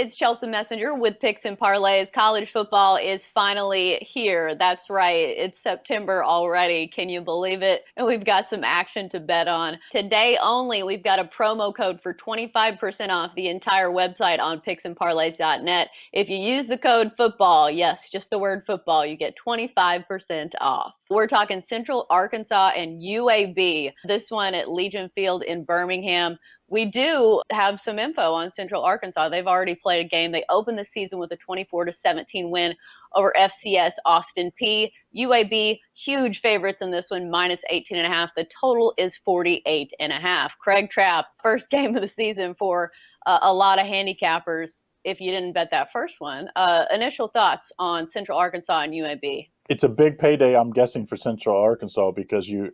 It's Chelsa Messenger with Picks and Parlays. College football is finally here. That's right. It's September already. Can you believe it? And we've got some action to bet on. Today only, we've got a promo code for 25% off the entire website on picksandparlays.net. If you use the code football, yes, just the word football, you get 25% off. We're talking Central Arkansas and UAB. This one at Legion Field in Birmingham. We do have some info on Central Arkansas. They've already played a game. They opened the season with a 24-17 win over FCS Austin Peay. UAB, huge favorites in this one, minus 18.5. The total is 48.5. Craig Trapp, first game of the season for a lot of handicappers. If you didn't bet that first one, initial thoughts on Central Arkansas and UAB? It's a big payday, I'm guessing, for Central Arkansas because you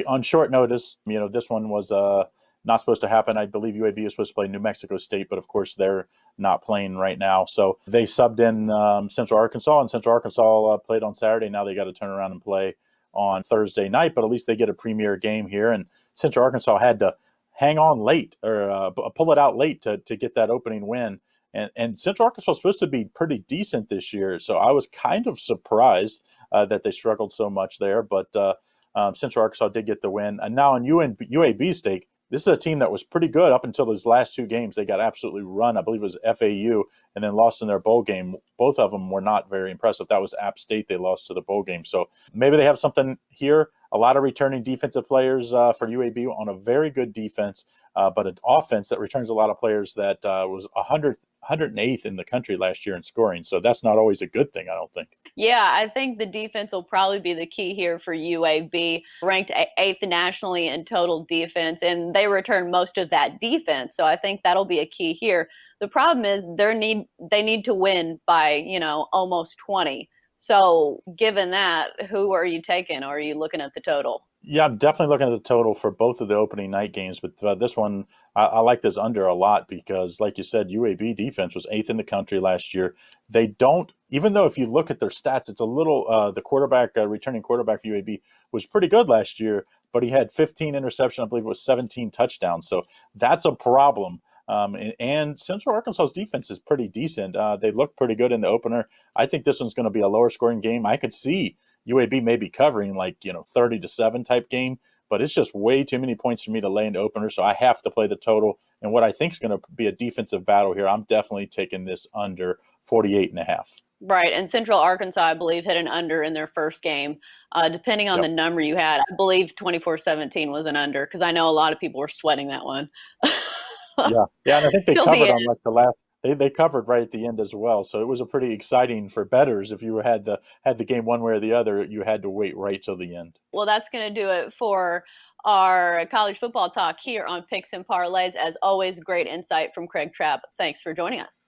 on short notice, this one was not supposed to happen. I believe UAB is supposed to play New Mexico State, but of course they're not playing right now. So they subbed in Central Arkansas, and Central Arkansas played on Saturday. Now they got to turn around and play on Thursday night, but at least they get a premier game here. And Central Arkansas had to hang on late or pull it out late to get that opening win. And Central Arkansas was supposed to be pretty decent this year, so I was kind of surprised that they struggled so much there. But Central Arkansas did get the win. And now in UAB's stake, this is a team that was pretty good up until those last two games. They got absolutely run. I believe it was FAU and then lost in their bowl game. Both of them were not very impressive. That was App State they lost to the bowl game. So maybe they have something here. A lot of returning defensive players for UAB on a very good defense, but an offense that returns a lot of players that was 108th in the country last year in scoring. So that's not always a good thing, I don't think. Yeah, I think the defense will probably be the key here for UAB, ranked eighth nationally in total defense, and they return most of that defense. So I think that'll be a key here. The problem is they need to win by, almost 20. So given that, who are you taking, or are you looking at the total? Yeah, I'm definitely looking at the total for both of the opening night games, but this one, I like this under a lot because, like you said, UAB defense was eighth in the country last year. They don't, even though if you look at their stats, it's a little, the quarterback, returning quarterback for UAB was pretty good last year, but he had 15 interceptions, I believe it was 17 touchdowns. So that's a problem. And Central Arkansas's defense is pretty decent. They look pretty good in the opener. I think this one's going to be a lower scoring game. I could see UAB maybe covering 30-7 type game, but it's just way too many points for me to lay in the opener. So I have to play the total. And what I think is going to be a defensive battle here, I'm definitely taking this under 48.5. Right, and Central Arkansas, I believe, hit an under in their first game. Depending on Yep. the number you had, I believe 24-17 was an under because I know a lot of people were sweating that one. Yeah, and I think they Till the covered end. on like the last. They covered right at the end as well, so it was a pretty exciting for bettors. If you had the game one way or the other, you had to wait right till the end. Well, that's going to do it for our college football talk here on Picks and Parlays. As always, great insight from Craig Trapp. Thanks for joining us.